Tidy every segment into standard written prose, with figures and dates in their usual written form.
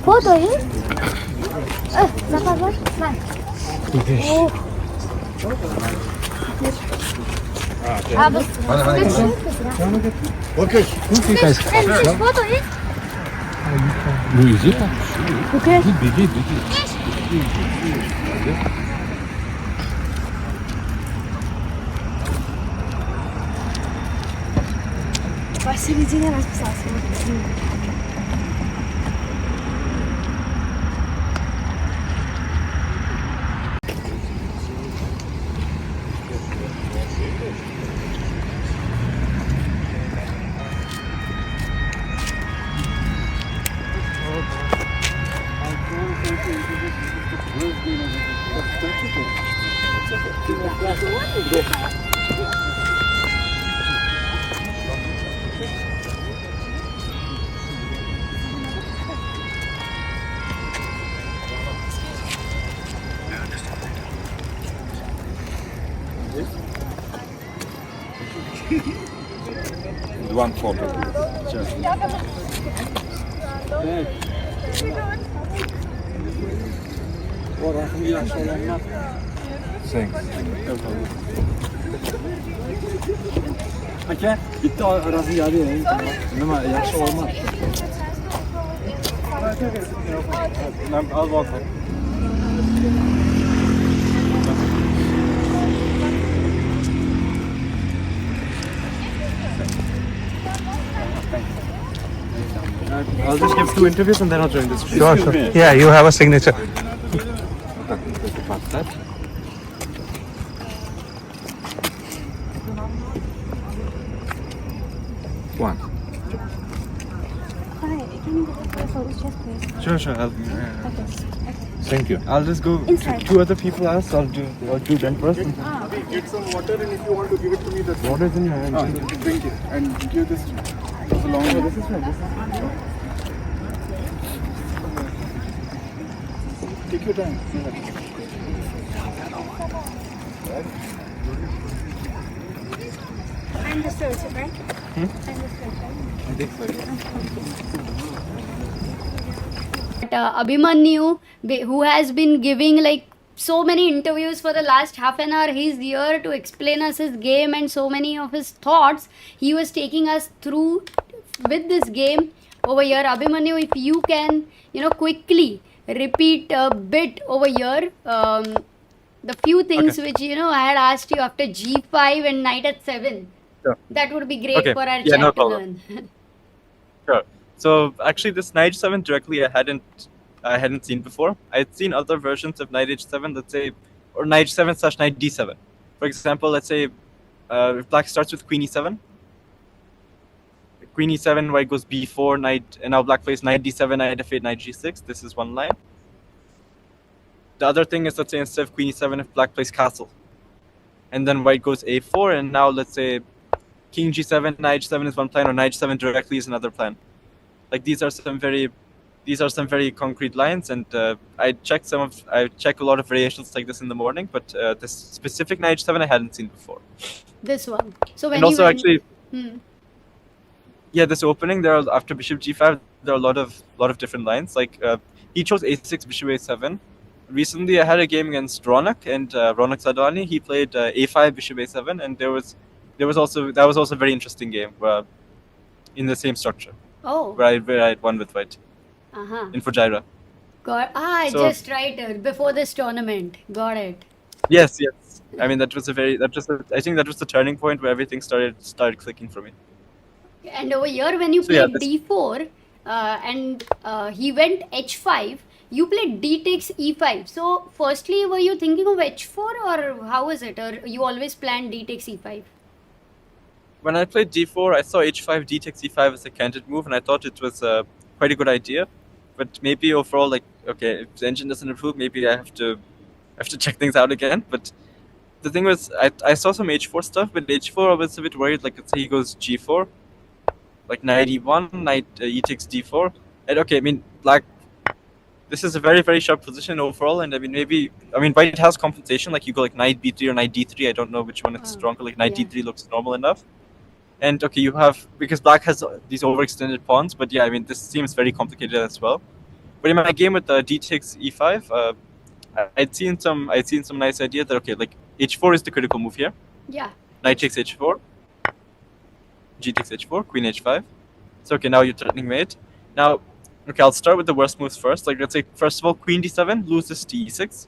포도이? 잠깐만. Gukesh. 포도이? Bu easy. Gukesh. Bigi. Посередине расписался. One photo. Thanks. Aka, bitti arası yarı ya. Nima yaxshi olmaz. I'll walk up. I'll just give 2 interviews and then I'll join this. Sure. Yeah, you have a signature. One. Hi, can you get a photo chest, please? Sure. Thank you. I'll just go. Inside. 2 other people asked. I'll do them first. Get some water, and if you want to give it to me, that's Water is in your hand. drink it and give this to me. It's a long way. This is fine. Take your time. I'm the source, right? I'm the source, right? Abhimanyu, who has been giving like so many interviews for the last half an hour, he's here to explain us his game and so many of his thoughts. He was taking us through with this game over here. Abhimanyu, if you can, quickly repeat a bit over here. The few things which I had asked you after G5 and knight at 7. Sure. That would be great Okay. for our Yeah, chat no to problem. learn. Sure. So actually, this knight h7 directly I hadn't seen before. I had seen other versions of knight h7, let's say, or knight h7 / knight d7. For example, let's say if black starts with queen e7, queen e7, white goes b4, knight, and now black plays knight d7, knight f8, knight g6. This is one line. The other thing is, let's say instead of queen e7, if black plays castle, and then white goes a4, and now let's say king g7, knight h7 is one plan, or knight h7 directly is another plan. Like these are some very concrete lines, and I check a lot of variations like this in the morning, but this specific knight h7 I hadn't seen before. This one. So when And also you actually, yeah, this opening there are, after bishop g5 there are a lot of different lines. Like he chose a6, bishop a7. Recently I had a game against Ronak and Ronak Sadwani. He played a5, bishop a7, and that was also a very interesting game in the same structure where I had won with white in Fujairah. I So- just right before this tournament. Got it. Yes. I mean I think that was the turning point where everything started clicking for me. And over here, when you So, yeah, played d4 and he went h5, you played d takes e5. So, firstly, were you thinking of h4 or how is it? Or you always planned d takes e5? When I played d4, I saw h5, d takes e5 as a canted move, and I thought it was quite a good idea. But maybe overall, like, okay, if the engine doesn't improve, maybe I have to check things out again. But the thing was, I saw some h4 stuff, but h4 I was a bit worried. Like, let's say he goes g4, like knight e1, knight e takes d4, and okay, I mean, black. This is a very, very sharp position overall, and white has compensation. Like you go like knight b3 or knight d3. I don't know which one is stronger. Like knight yeah. d3 looks normal enough. And okay, you have, because black has these overextended pawns, but yeah, I mean, this seems very complicated as well. But in my game with d takes e5, I'd seen some nice idea that okay, like h4 is the critical move here. Yeah. Knight takes h4, g takes h4, queen h5. So okay, now you're threatening mate. Now, okay, I'll start with the worst moves first. Like let's say first of all, queen d7 loses to e6,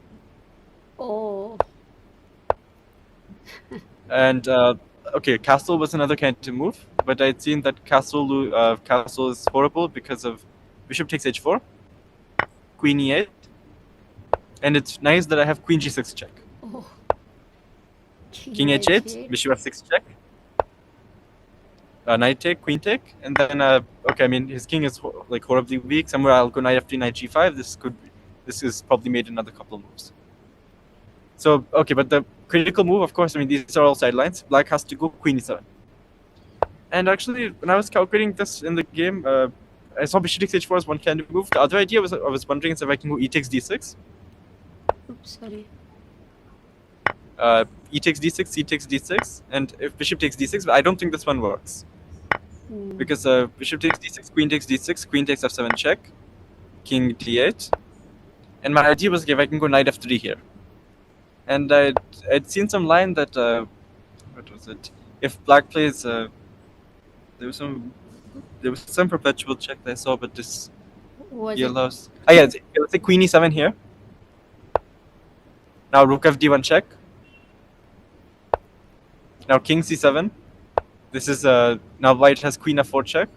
Oh. and okay, castle was another kind of move, but I'd seen that castle is horrible because of bishop takes h4, queen e8, and it's nice that I have queen g6 check. Oh. King h8, bishop f6 check, knight take, queen take, and then okay, I mean his king is like horribly weak. Somewhere I'll go knight f3, knight g5. This is probably made another couple of moves. So okay, but the critical move, of course, I mean these are all sidelines. Black has to go queen e7. And actually, when I was calculating this in the game, I saw bishop takes h4 as one kind of move. The other idea was I was wondering if I can go e takes d6. Oops, sorry. E takes d6, c takes d6, and if bishop takes d6, but I don't think this one works. Because bishop takes d6, queen takes f7 check, king d8, and my idea was okay, if I can go knight f3 here. And I'd seen some line that what was it? If black plays, there was some perpetual check that I saw, but this yellows. Oh yeah, let's say queen e7 here. Now rook fd1 check. Now king c7. This is now white has queen f4 check.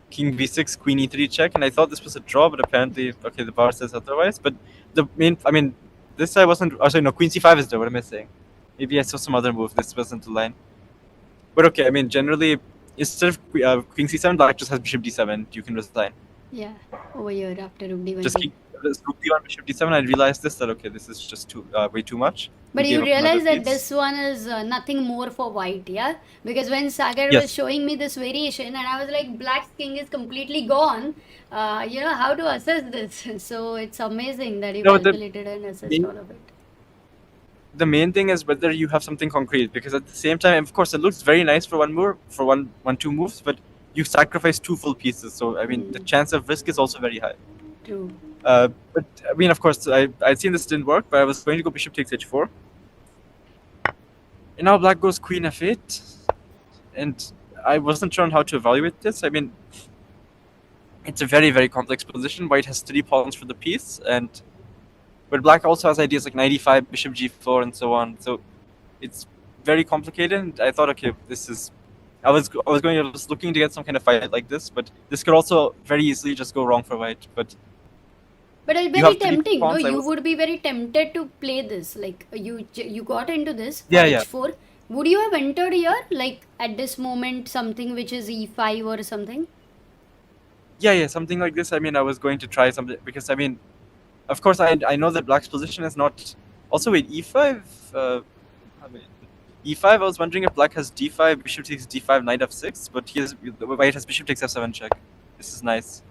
King b6, queen e3 check, and I thought this was a draw, but apparently, okay, the bar says otherwise. But the main, I mean, this I wasn't. Oh, sorry, no, queen c5 is there. What am I saying? Maybe I saw some other move. This wasn't the line. But okay, I mean, generally, instead of queen c7, black just has bishop d7. You can resign. Yeah, over here after rook d1. Just keep rook d1, bishop d7. I realized this that okay, this is just way too much. But you realize that this one is nothing more for white, yeah? Because when Sagar was showing me this variation, and I was like, black's king is completely gone. You know, how to assess this? So it's amazing that you calculated and assessed all of it. The main thing is whether you have something concrete, because at the same time, of course, it looks very nice for one move, for two moves, but you sacrifice two full pieces. So I mean, the chance of risk is also very high. True. But I mean, of course, I'd seen this didn't work, but I was going to go bishop takes h4. And now black goes queen f8. And I wasn't sure on how to evaluate this. I mean, it's a very, very complex position. White has 3 pawns for the piece, but black also has ideas like knight e5, bishop g4, and so on. So it's very complicated. And I thought, okay, this is. I was looking to get some kind of fight like this, but this could also very easily just go wrong for white. But it's very tempting. No, you would be very tempted to play this. Like you got into this h4. Would you have entered here, like at this moment, something which is e5 or something? Yeah, something like this. I mean, I was going to try something because I mean, of course, I know that black's position is not. Also, wait, e5. E5. I was wondering if black has d5, bishop takes d5, knight f6, but white has bishop takes f7 check. This is nice.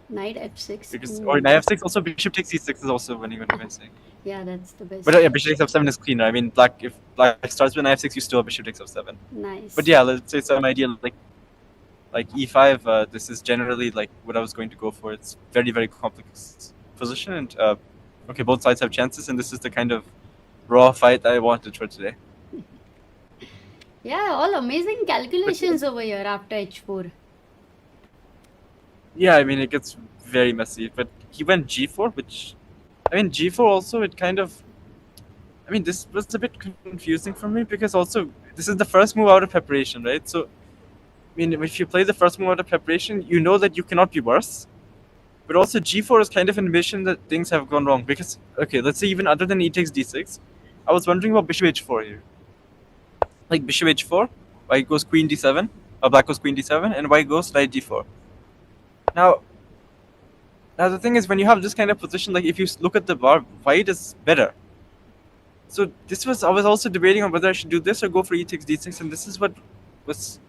Knight f6. Because, or knight f6, also bishop takes e6 is also winning. What am I saying? Yeah, that's the best. But yeah, bishop takes f7 is cleaner. I mean, if black starts with knight f6, you still have bishop takes f7. Nice. But yeah, let's say some idea like e5. This is generally like what I was going to go for. It's very, very complex position, and okay, both sides have chances, and this is the kind of raw fight I wanted for today. Yeah, all amazing calculations over here after h4. Yeah, I mean, it gets very messy. But he went g4, which... I mean, g4 also, it kind of... I mean, this was a bit confusing for me, because also, this is the first move out of preparation, right? So, I mean, if you play the first move out of preparation, you know that you cannot be worse. But also, g4 is kind of an admission that things have gone wrong. Because, okay, let's say even other than e takes d6, I was wondering about bishop h4 here. Like, bishop h4, white goes queen d7, or black goes queen d7, and white goes knight d4. Now the thing is, when you have this kind of position, like if you look at the bar, white is better. So I was also debating on whether I should do this or go for e takes d6, and this is what was...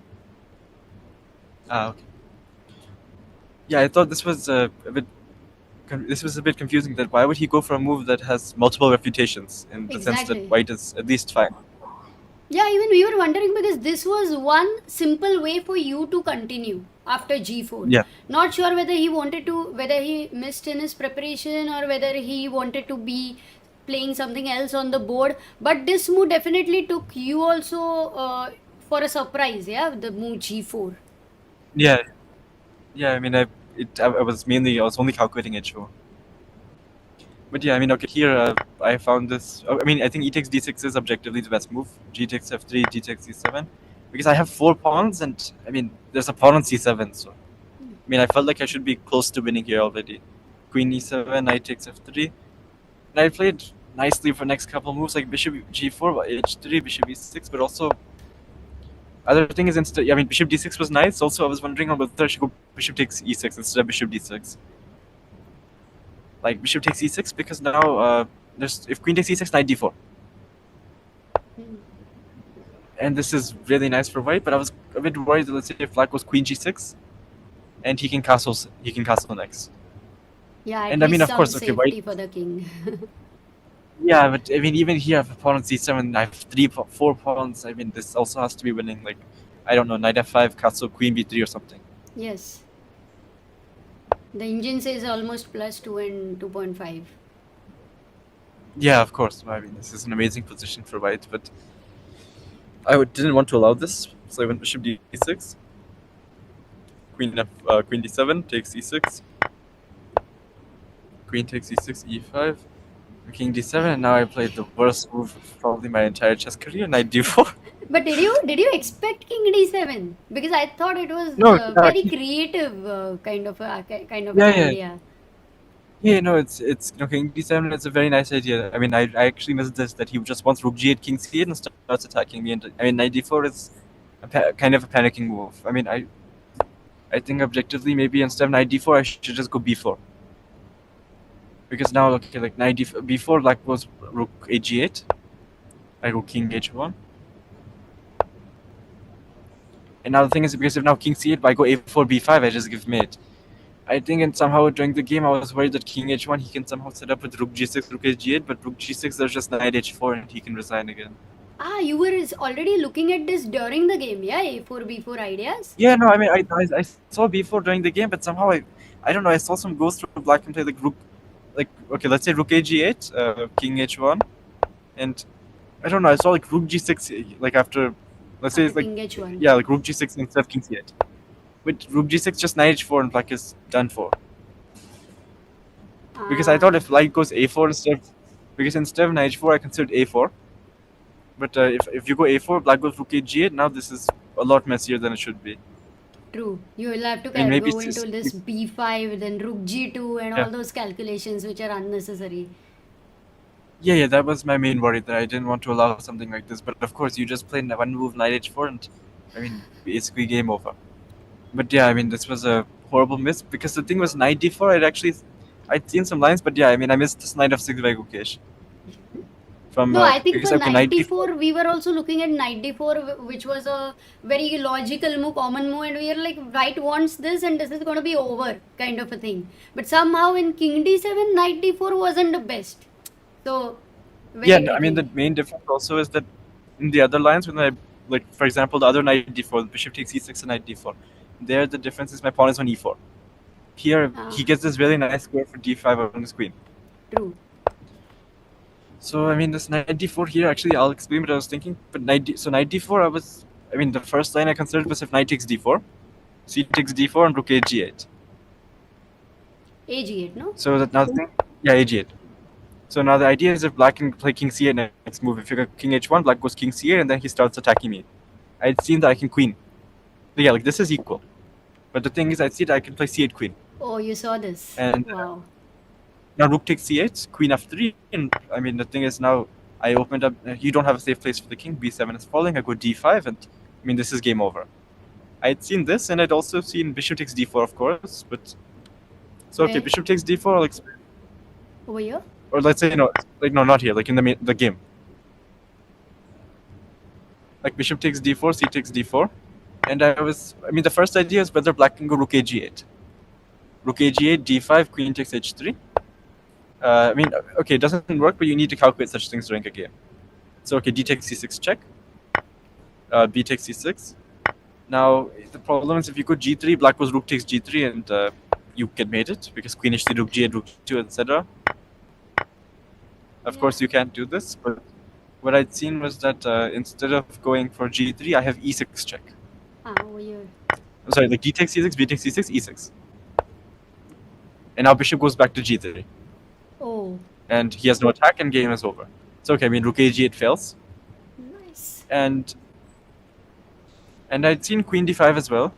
okay. Yeah, I thought this was a bit confusing, that why would he go for a move that has multiple refutations, in the sense that white is at least fine. Yeah, even we were wondering because this was one simple way for you to continue after G4. Yeah. Not sure whether whether he missed in his preparation or whether he wanted to be playing something else on the board. But this move definitely took you also for a surprise, yeah, the move G4. Yeah. Yeah, I mean, I was only calculating H4. But yeah, I mean, okay, here I found this. I mean, I think E takes D6 is objectively the best move. G takes F3, G takes C7. Because I have 4 pawns, and I mean, there's a pawn on C7, so. I mean, I felt like I should be close to winning here already. Queen E7, Knight takes F3. And I played nicely for next couple moves, like Bishop G4, H3, Bishop E6, but also. Other thing is, I mean, Bishop D6 was nice. Also, I was wondering on whether I should go Bishop takes E6 instead of Bishop D6. Like Bishop takes E6 because now if Queen takes E6, Knight D4. And this is really nice for White, but I was a bit worried that, let's say, if Black goes Queen G6, and he can castle next. Yeah, And I mean, of course, okay, safety White. for the king. Yeah, but I mean, even here, I have a pawn on C7. I have 4 pawns. I mean, this also has to be winning. Like, I don't know, Knight F5, castle Queen B3 or something. Yes. The engine says almost +2 and 2.5. Yeah, of course. I mean, this is an amazing position for White, but I didn't want to allow this, so I went Bishop D6. Queen D7 takes E6. Queen takes E6, E5. King D7, and now I played the worst move of probably my entire chess career, Knight D4. But did you expect King D7? Because I thought it was No, very creative kind of an Yeah. idea. Yeah, no, it's King D7. It's a very nice idea. I mean, I actually missed this that he just wants Rook G8, King C8, and starts attacking me. And I mean, Knight D4 is kind of a panicking move. I mean, I think objectively maybe instead of Knight D4, I should just go B4. Because now, okay, like Knight B4, Black goes Rook G8. I go King H1. And now the thing is, because if now King C8, I go A4, B5, I just give mate. I think and somehow during the game I was worried that King H1 he can somehow set up with Rook G6, Rook H8, but Rook G6 there's just Knight H4 and he can resign again. Ah, you were already looking at this during the game, yeah? A4, B4 ideas? Yeah, no, I mean I saw B4 during the game, but somehow I don't know, I saw some ghosts from Black and play like Rook, like okay, let's say Rook G8, King H1, and I don't know, I saw like Rook G6 like after, let's say it's like King H1. yeah, like Rook G6 instead of King C8. With Rook G6 just Knight H4 and Black is done for. Because I thought if Black goes A4 instead of Knight H4 I considered A4. But if you go A4, Black goes Rook G8, now this is a lot messier than it should be. True. You will have to And maybe go into this B5, then Rook G2 and all those calculations which are unnecessary. Yeah, that was my main worry, that I didn't want to allow something like this. But of course, you just played one move Knight H4 and, I mean, basically game over. But yeah, I mean, this was a horrible miss because the thing was Knight D4, I'd seen some lines, but yeah, I mean, I missed this Knight F6 by Gukesh. No, I think for Knight D4, we were also looking at Knight D4, which was a very logical move, common move, and we were like, White wants this and this is going to be over, kind of a thing. But somehow in King D7, Knight D4 wasn't the best. So, yeah, I mean, the main difference also is that in the other lines, when like, for example, the other Knight D4, Bishop takes E6 and Knight D4, there the difference is my pawn is on E4. Here, he gets this really nice square for D5 on his queen. True. So, I mean, this Knight D4 here, actually, I'll explain what I was thinking. But Knight D4, the first line I considered was if Knight takes D4, C takes D4, and Rook G8. A8, no? So, that now the thing, yeah, A8. So, now the idea is if Black can play King C8 next move. If you go King H1, Black goes King C8, and then he starts attacking me. I'd seen that I can queen. So, yeah, like, this is equal. But the thing is, I'd see that I can play C8 queen. Oh, you saw this. And wow. Now Rook takes C8, Queen F3, and I mean the thing is now I opened up. You don't have a safe place for the king. B7 is falling. I go D5, and I mean this is game over. I'd seen this, and I'd also seen Bishop takes D4, of course. But so okay, Bishop takes D4. I'll explain. Over here? Or let's say no, not here. Like in the game. Like Bishop takes D4, C takes D4, and the first idea is whether Black can go Rook G8. Rook G8, D5, Queen takes H3. Okay, it doesn't work, but you need to calculate such things during a game. So, okay, D takes C6 check. b takes c6. Now the problem is if you go g3, black goes rook takes g3, and you get mated because queen h3, rook g8, rook 2, etc. Of course, you can't do this, but what I'd seen was that instead of going for g3, I have e6 check. Over here. I'm sorry, like d takes c6, b takes c6, e6. And now bishop goes back to g3. Oh, And he has no attack, and game is over. It's okay. I mean, rook a8 fails. nice. And I'd seen queen d5 as well.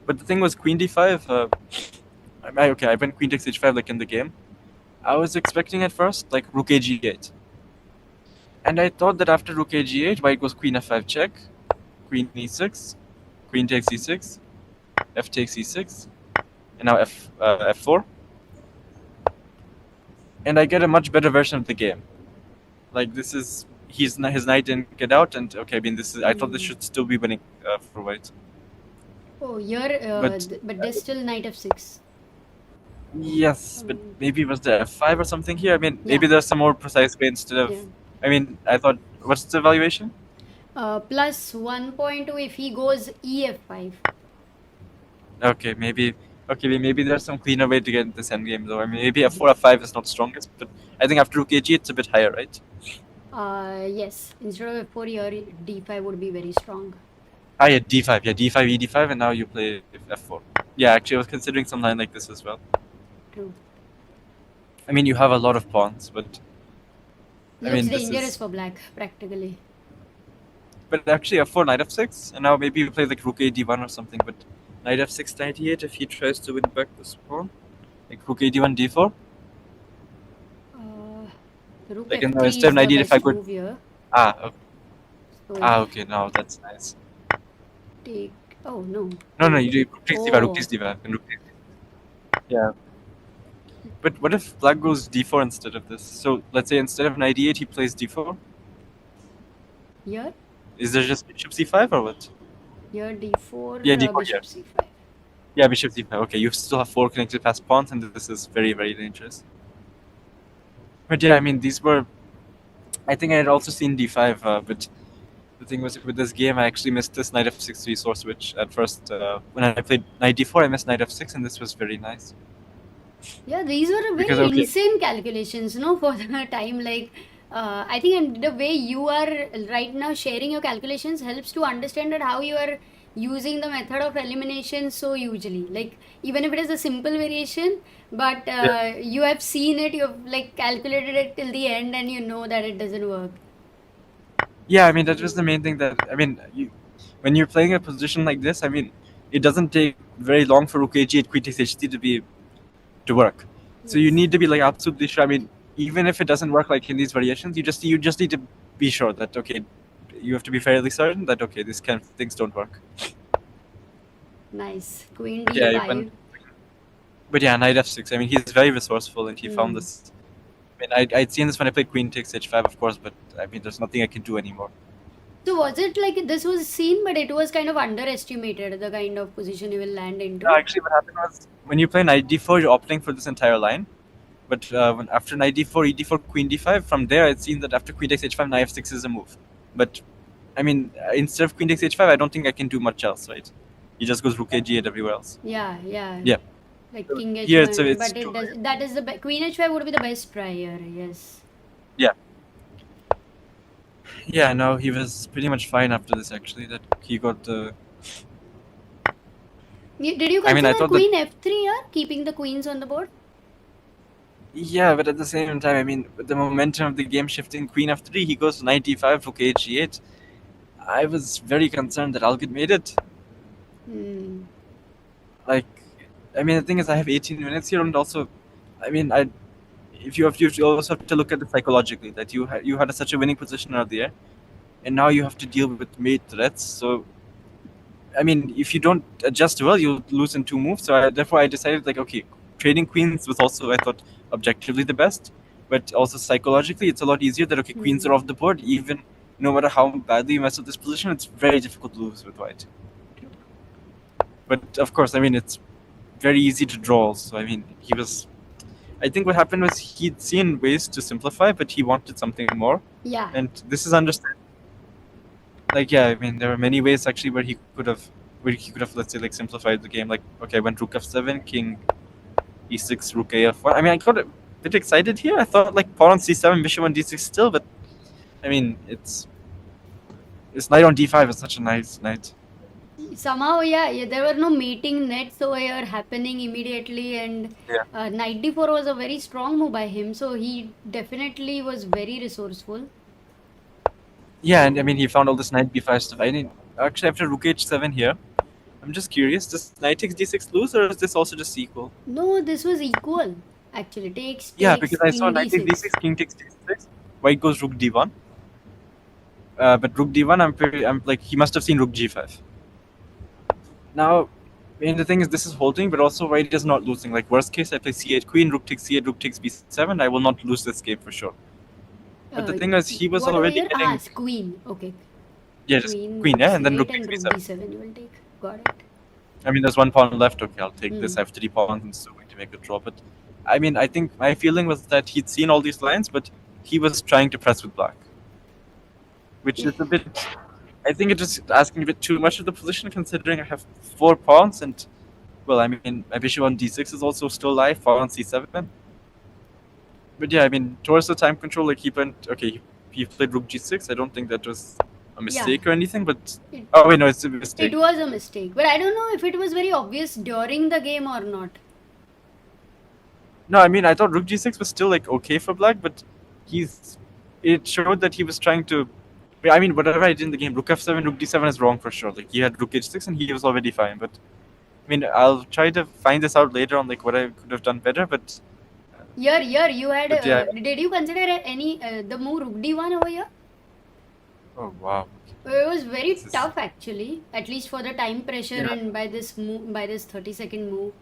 But the thing was, queen d5. I went queen takes h5 like in the game. I was expecting at first like rook ag8, and I thought that after rook ag8, white goes queen f5 check, queen e6, queen takes e6, f takes e6, and now f4, and I get a much better version of the game. Like this is his knight didn't get out, and okay, I mean this is I thought this should still be winning for white. Oh, here, but there's still knight f6. Yes, but maybe it was the f5 or something here. I mean, maybe Yeah. there's some more precise way instead of. Yeah. I mean, I thought, what's the valuation? Plus 1.2 if he goes ef5. Okay, maybe there's some cleaner way to get this endgame though. I mean, maybe f4, f5 is not strongest, but I think after rook ag it's a bit higher, right? Yes, instead of f4 here, d5 would be very strong. Ah, yeah, d5, d5, e5, and now you play f4. Yeah, actually, I was considering some line like this as well. True. I mean, you have a lot of pawns, but I Looks mean, this dangerous is. for black, practically. But actually, f4, knight f6, and now maybe you play like rook a d1 or something. But knight f6, knight e8 if he tries to win back this pawn, like rook a d1, d4. Rook Like, f3 instead of is knight the e8, if I best could. move here. Okay. So Okay, now that's nice. take. Oh no. No, you do rook takes d5, rook Oh. takes d5, and rook takes. Yeah. But what if black goes d4 instead of this? So let's say instead of knight e8, he plays d4. Here, Is there just bishop c5 or what? here d4. Yeah, d4, Bishop c5. Yeah, bishop c5. Okay, you still have 4 connected past pawns, and this is very, very dangerous. But yeah, I mean, these were. I think I had also seen d5, but the thing was with this game, I actually missed this knight f6 resource, which at first, when I played knight d4, I missed knight f6, and this was very nice. Yeah, these were very Because, okay. insane calculations, no, for the time. Like, I think and the way you are right now sharing your calculations helps to understand that how you are using the method of elimination so hugely. Like, even if it is a simple variation, but you have seen it, you have like calculated it till the end, and you know that it doesn't work. Yeah, I mean, that was the main thing that. I mean, when you're playing a position like this, I mean, it doesn't take very long for rook a8, queen takes h3 to work. So you need to be like absolutely sure. I mean, even if it doesn't work like in these variations, you just need to be sure that okay, you have to be fairly certain that okay, these kind of things don't work. Nice. Queen Yeah, d5. but yeah, knight f6. I mean, he's very resourceful, and he found this. I mean, I'd seen this when I played queen takes h5, of course, but I mean, there's nothing I can do anymore. So was it like this was seen, but it was kind of underestimated, the kind of position you will land into? No, actually, what happened was when you play knight d4, you're opting for this entire line. But when after knight d4, e d4, queen d5, from there I'd seen that after queen takes h5, knight f6 is a move. But I mean, instead of queen takes h5, I don't think I can do much else, right? He just goes rook a8 everywhere else. Yeah. Yeah. Like king h5, Here it's but it does, that is the queen h5 would be the best try here. Yes. Yeah, no, he was pretty much fine after this actually. That he got the. Did you I mean, I consider thought queen f3 here, keeping the queens on the board? Yeah, but at the same time, I mean, with the momentum of the game shifting, queen f3, he goes knight d5, rook h8. I was very concerned that I'll get mated. Like, I mean, the thing is, I have 18 minutes here, and also, I mean, you also have to look at it psychologically that you had such a winning position earlier, and now you have to deal with mate threats. So, I mean, if you don't adjust well, you'll lose in 2 moves. So therefore, I decided like, okay, trading queens was also, I thought, objectively the best, but also psychologically, it's a lot easier that okay, queens are off the board. Even no matter how badly you mess up this position, it's very difficult to lose with white. But of course, I mean, it's very easy to draw. So I mean, I think what happened was he'd seen ways to simplify, but he wanted something more. Yeah. And this is understandable. like yeah, I mean there were many ways actually where he could have let's say like simplified the game. Like okay, I went rook f7, king e6, rook af1. I mean I got a bit excited here. I thought like pawn on c7, bishop on d6 still, but I mean it's knight on d5 is such a nice knight. Somehow, yeah, there were no mating nets over here happening immediately, and Yeah. knight d4 was a very strong move by him, so he definitely was very resourceful. Yeah, and I mean he found all this knight b5 stuff. I mean actually after rook h7 here, I'm just curious, does knight takes d6 lose or is this also just equal? No, this was equal. Actually, takes Yeah, because I saw king knight takes d6. d6, king takes d6, white goes rook d1. But rook d1, I'm like he must have seen rook g5. Now, I mean the thing is this is holding, but also white is not losing. Like worst case, I play c8 queen, rook takes c8, rook takes b7. I will not lose this game for sure. But the thing is, he was What over already here? getting queen. Okay. yeah, just queen, yeah, and then rook c8 takes and rook b7. d7 you will take. Got it. I mean, there's one pawn left. Okay, I'll take this. I have 3 pawns and still going to make a draw. But I mean, I think my feeling was that he'd seen all these lines, but he was trying to press with black, which is a bit. I think it's just asking a bit too much of the position, considering I have 4 pawns and, well, I mean, my bishop on d6 is also still alive. Pawn on c7. But yeah, I mean, towards the time control, like he went. Okay, he played rook g6. I don't think that was a mistake or anything, but oh wait, no, it's a mistake. It was a mistake, but I don't know if it was very obvious during the game or not. No, I mean I thought rook g6 was still like okay for black, but it showed that he was trying to. I mean, whatever I did in the game, rook f7, rook d7 is wrong for sure. Like he had rook h6 and he was already fine. But I mean, I'll try to find this out later on, like what I could have done better. But Here, you had. But yeah. Did you consider any the move rook d1 over here? oh wow, It was very This is- tough actually, at least for the time pressure Yeah. and by this move, by this 30-second move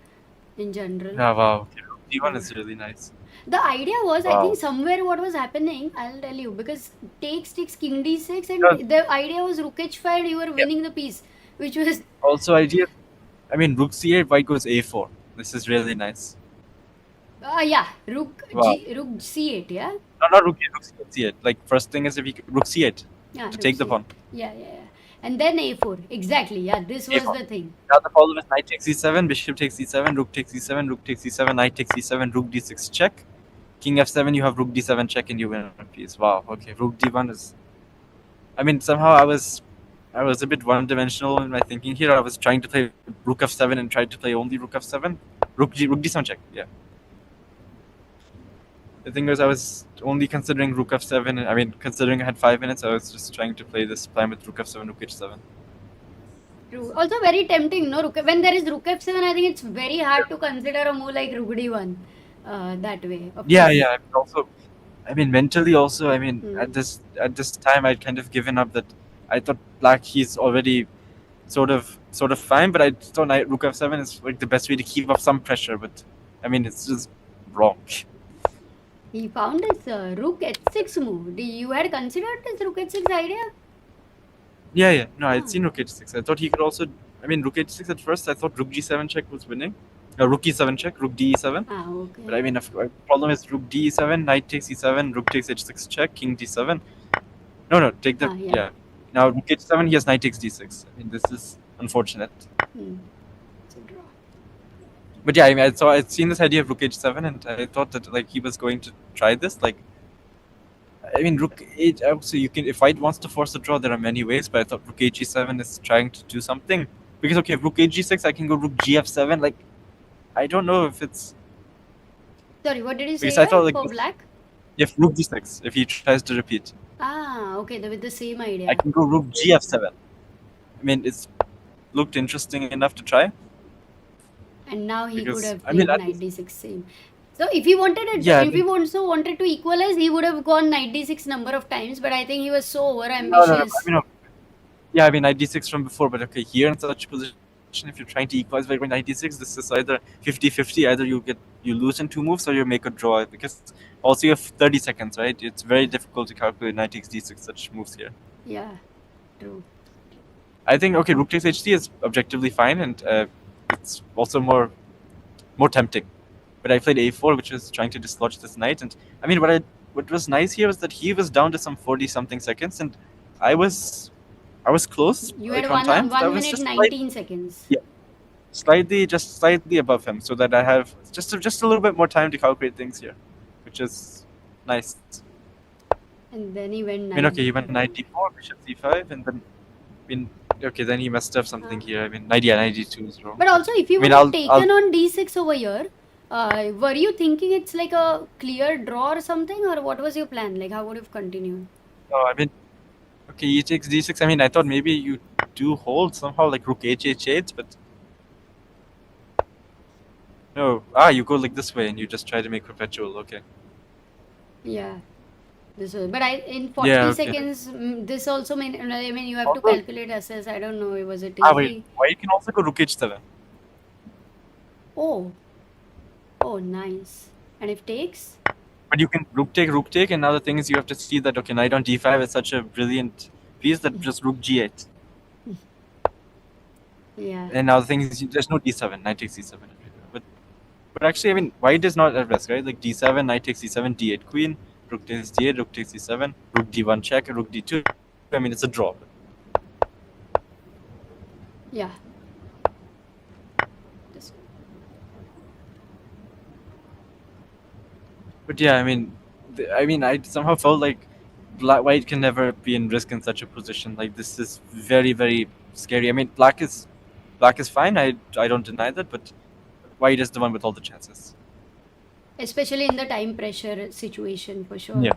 in general. yeah, wow. Okay, rook d1 is really nice. The idea was, I Wow. think somewhere what was happening, I'll tell you, because takes king d6 and Yeah. the idea was rook h5, you were winning the piece, which was Also, idea. I mean, rook c8, white goes a4. This is really nice. rook Wow. rook c8, yeah. No, not rook a8, rook c8. Like first thing is if he rook c8 Yeah, to rook take the c8. pawn. Yeah, and then a4. Exactly. Yeah, this was A4. the thing. Now the problem is knight takes e7, bishop takes e7, rook takes e7, rook takes e7, knight takes e7, rook d6 check. King f7, you have rook d7 check and you win a piece. Wow, okay, rook d1 is... I mean, somehow I was a bit one-dimensional in my thinking here. I was trying to play rook f7 and tried to play only rook f7. Rook d7 check, yeah. The thing was, I was only considering rook f7, and I mean, considering I had 5 minutes, I was just trying to play this plan with rook f7, rook h7. True. Also very tempting, no? When there is rook f7, I think it's very hard to consider a move like rook d1 that way. Of Yeah, course. yeah. Also, I mean, mentally, also, I mean, Hmm. at this time, I'd kind of given up that I thought black he's already sort of fine, but I thought rook f7 is like the best way to keep up some pressure. But I mean, it's just wrong. He found this rook h6 move. You had considered this rook h6 idea? Yeah. No, I'd Ah. seen rook h6. I thought he could also. I mean, rook h6 at first. I thought rook g7 check was winning. Rook e7 check, rook d7. Okay. But I mean, the problem is rook d7, knight takes e7, rook takes h6 check, king d7. No, take the yeah. yeah. Now rook h7, he has knight takes d6. I mean, this is unfortunate. It's a draw. But yeah, I mean, I'd seen this idea of rook h7, and I thought that like he was going to try this. Like, I mean, rook h. Also, you can, if white wants to force a draw, there are many ways. But I thought rook h7 is trying to do something because okay, rook h6, I can go rook gf7. Like, I don't know if it's Sorry, what did you say Because I thought, like, for this- black? if rook g6, if he tries to repeat, Okay, with the same idea. I can go rook gf7. I mean, it's looked interesting enough to try. And now he Because, could have I mean, played at knight d6 same. So if he wanted it, Yeah, if he also wanted to equalize, he would have gone knight d6 number of times. But I think he was so over No, ambitious. I mean, no. Yeah, I mean, knight d6 from before, but okay, here in such a position, if you're trying to equalize by going knight d6, this is either 50-50, either you lose in 2 moves or you make a draw, because also you have 30 seconds, right? It's very difficult to calculate knight takes d6 such moves here. Yeah, true. I think, okay, rook takes hd is objectively fine, and it's also more tempting. But I played a4, which is trying to dislodge this knight, and I mean, what was nice here was that he was down to some 40-something seconds, and I was I was close. You like had on time. I one was minute just 19 seconds. Yeah. just slightly above him, so that I have just a little bit more time to calculate things here, which is nice. And then he went I mean, okay, he 90. went 94, bishop c5, and then okay, then he messed up something here. I mean, 92 is wrong. But also, if you I mean, would have I'll taken on d6 over here, were you thinking it's like a clear draw or something, or what was your plan? Like, how would you have continued? no, I mean, okay, he takes d6. I mean, I thought maybe you do hold somehow, like rook h8, but no. You go like this way, and you just try to make perpetual. Okay. Yeah. This was, but in 40 Yeah, okay. seconds, this also mean, I mean, you have to Also- calculate SS. I don't know, was it Wait. easy? Why you can also go rook h7? Oh. Oh, nice. And if takes? But you can rook take, and now the thing is you have to see that, okay, knight on d5 is such a brilliant piece that just rook g8. Yeah. And now the thing is there's no d7, knight takes d7. But actually, I mean, white is not at risk, right? Like d7, knight takes d7, d8 queen, rook takes d8, rook takes d7, rook d1 check, rook d2. I mean, it's a draw. Yeah. This- But yeah, I mean, I somehow felt like white can never be in risk in such a position. Like this is very, very scary. I mean, black is fine. I don't deny that, but white is the one with all the chances. Especially in the time pressure situation, for sure. Yeah.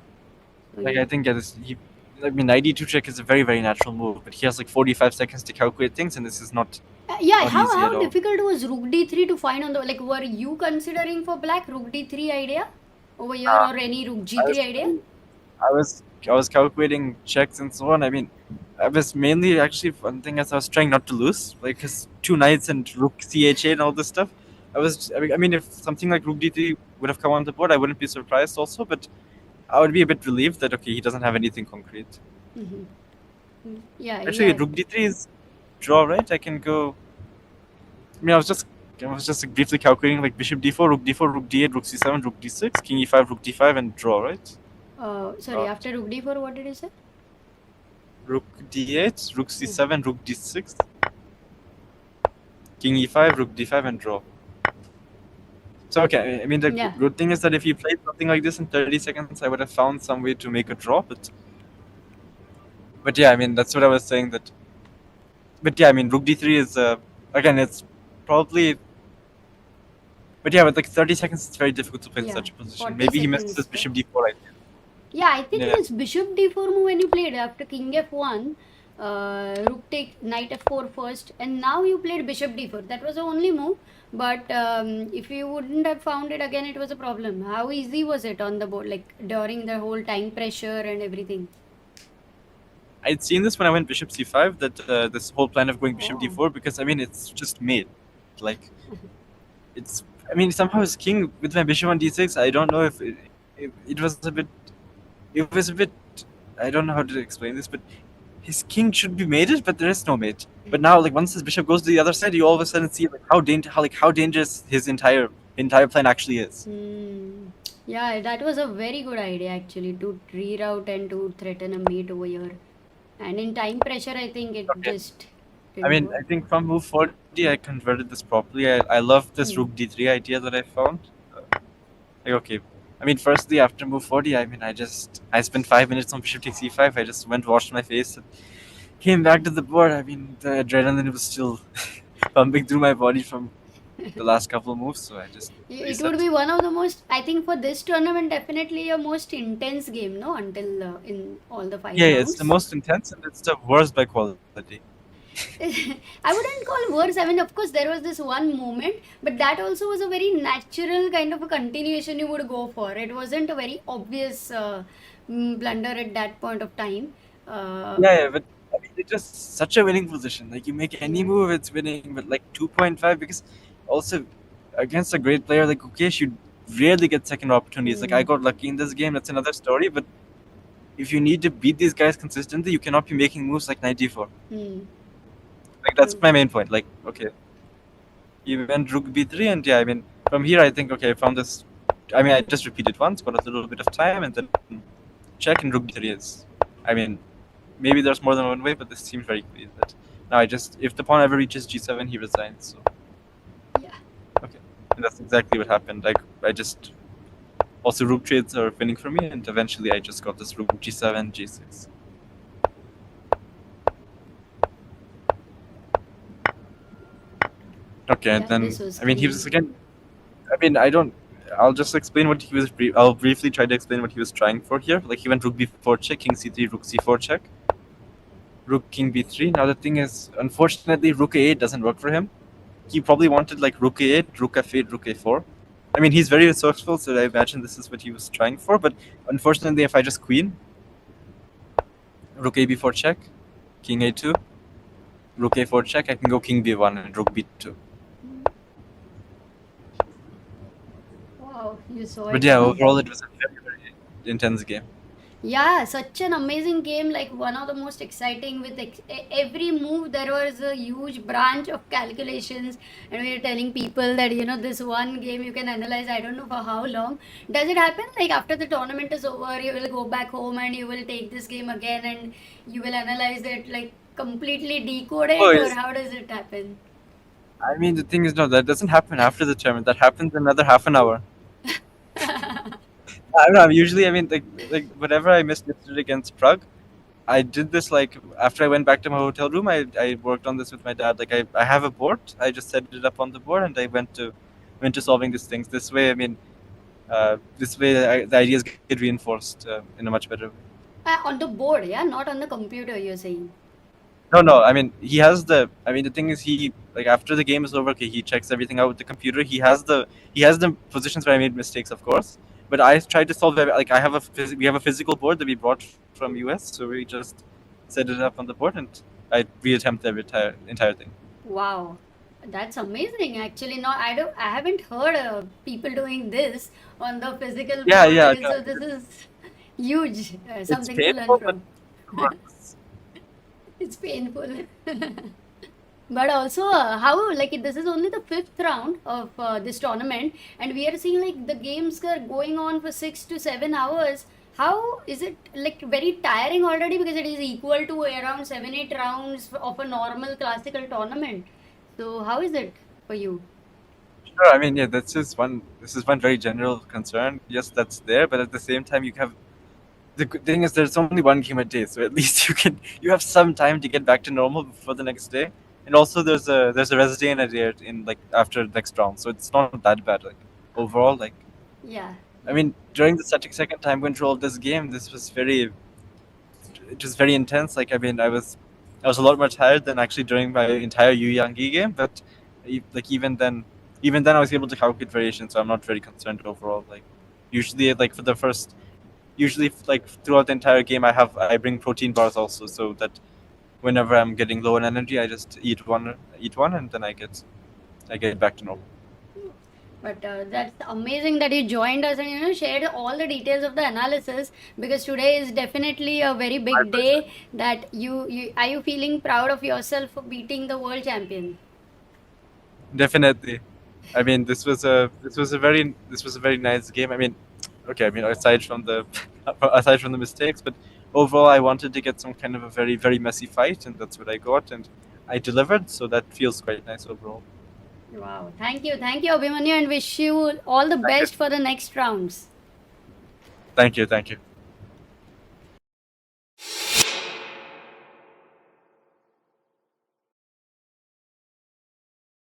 So, Like yeah. I think knight d2 check is a very, very natural move, but he has like 45 seconds to calculate things, and this is not. Yeah, not easy at how all. difficult was rook d3 to find on the, like, were you considering for black rook d3 idea over here, or any rook g3 idea? I was calculating checks and so on. I mean, I was mainly actually one thing as I was trying not to lose, like his two knights and rook ch8 and all this stuff. I mean, if something like rook d3 would have come on the board, I wouldn't be surprised also, but I would be a bit relieved that okay, he doesn't have anything concrete. Yeah. Actually, yeah. rook d3 is draw, right? I can go. I mean, I was just briefly calculating like bishop d4, rook d8, rook c7, rook d6, king e5, rook d5, and draw, right? Sorry, after rook d4, what did you say? Rook d8, rook c7, rook d6, king e5, rook d5, and draw. So okay, I mean the Yeah. good thing is that if you played something like this in 30 seconds, I would have found some way to make a draw. But yeah, I mean that's what I was saying. But yeah, I mean rook d3 is again it's probably. But yeah, with like 30 seconds, it's very difficult to play in Yeah, such a position. 40 Maybe he missed seconds, his bishop d4 idea. Yeah, I think Yeah. this bishop d4 move when you played after king f1, rook take knight f4 first, and now you played bishop d4. That was the only move, but if you wouldn't have found it again, it was a problem. How easy was it on the board, like during the whole time pressure and everything? I'd seen this when I went bishop c5, that this whole plan of going bishop Oh. d4, because I mean it's just made, like it's. I mean somehow his king with my bishop on d6. I don't know if it was a bit. It was a bit. I don't know how to explain this, but his king should be mated, but there is no mate. But now, like once his bishop goes to the other side, you all of a sudden see like how dangerous his entire plan actually is. Yeah, that was a very good idea actually, to reroute and to threaten a mate over here. And in time pressure, I think it Okay. just. I mean, I think from move 40, I converted this properly. I love this rook d3 idea that I found. Like, okay. I mean, firstly, after move 40, I mean, I spent 5 minutes on bishop takes e5. I just went, washed my face, and came back to the board. I mean, the adrenaline was still pumping through my body from the last couple of moves, so I just. It would be one of the most, I think, for this tournament, definitely a most intense game, no? Until in all the 5 Yeah, rounds. it's the most intense and it's the worst by quality. I wouldn't call worse. I mean, of course, there was this one moment, but that also was a very natural kind of a continuation you would go for. It wasn't a very obvious blunder at that point of time. Yeah, but I mean, it's just such a winning position. Like, you make any move, it's winning, but like 2.5, because also against a great player like Gukesh, you rarely get second opportunities. Like, I got lucky in this game, that's another story, but if you need to beat these guys consistently, you cannot be making moves like knight d4. Like, that's my main point. Like, okay, you went rook b3, and yeah, I mean, from here, I think, okay, I found this. I mean, I just repeated once, got a little bit of time, and then check, and rook b3 is. I mean, maybe there's more than one way, but this seems very clear that now if the pawn ever reaches g7, he resigns. So Yeah. okay, and that's exactly what happened. Like I just also rook trades are winning for me, and eventually I just got this rook g7, g6. Okay, and Yeah, then this was I mean he clean. was again. I mean I'll just explain what he was. I'll briefly try to explain what he was trying for here. Like he went rook b4 check, king c3, rook c4 check, rook king b3. Now the thing is, unfortunately, rook a8 doesn't work for him. He probably wanted like rook a8, rook f8, rook a4. I mean he's very resourceful, so I imagine this is what he was trying for. But unfortunately, if I just queen, rook a b4 check, king a2, rook a4 check, I can go king b1 and rook b2. Wow, you saw But it. yeah, overall it was a very, very intense game. Yeah, such an amazing game, like one of the most exciting with every move there was a huge branch of calculations, and we are telling people that this one game you can analyze I don't know for how long. Does it happen like after the tournament is over you will go back home and you will take this game again and you will analyze it, like completely decode Oh, it, or yes. how does it happen? I mean, the thing is, no, that doesn't happen after the tournament. That happens another half an hour. I don't know. Usually, I mean, like whenever I missed yesterday against Prague, I did this like after I went back to my hotel room. I worked on this with my dad. Like I have a board. I just set it up on the board, and I went to solving these things. This way, I mean, the ideas get reinforced in a much better way. On the board, yeah, not on the computer, you're saying. No. I mean, he has the. I mean, the thing is, he like after the game is over, okay, he checks everything out with the computer. He has the positions where I made mistakes, of course. But I tried to solve it. Like we have a physical board that we brought from US, so we just set it up on the board and I reattempt every entire thing. Wow, that's amazing. Actually, no, I haven't heard people doing this on the physical Yeah, board. yeah. So this is huge. It's Something to learn painful, but from. it works. It's painful. But also, how like this is only the fifth round of this tournament, and we are seeing like the games are going on for 6 to 7 hours. How is it like very tiring already because it is equal to around 7-8 rounds of a normal classical tournament? So how is it for you? Sure. I mean, yeah, that's just one. This is one very general concern. Yes, that's there, but at the same time, you have the good thing is there's only one game a day, so at least you have some time to get back to normal before the next day. And also there's a rest day in a day in like after next round, so it's not that bad. Like overall, like Yeah. I mean during the second time control of this game, it was very intense. Like I mean I was a lot more tired than actually during my entire Yu Yang game, but like even then I was able to calculate variation, so I'm not very concerned overall. Like usually like for the first. Usually, like throughout the entire game, I bring protein bars also, so that whenever I'm getting low on energy, I just eat one, and then I get back to normal. But that's amazing that you joined us and shared all the details of the analysis, because today is definitely a very My big pleasure. day that you are you feeling proud of yourself for beating the world champion? Definitely. I mean, this was a very nice game. I mean, okay. I mean, aside from the mistakes, but overall, I wanted to get some kind of a very very messy fight, and that's what I got, and I delivered. So that feels quite nice overall. Wow, thank you, Abhimanyu, and wish you all the Thank you. best for the next rounds. Thank you.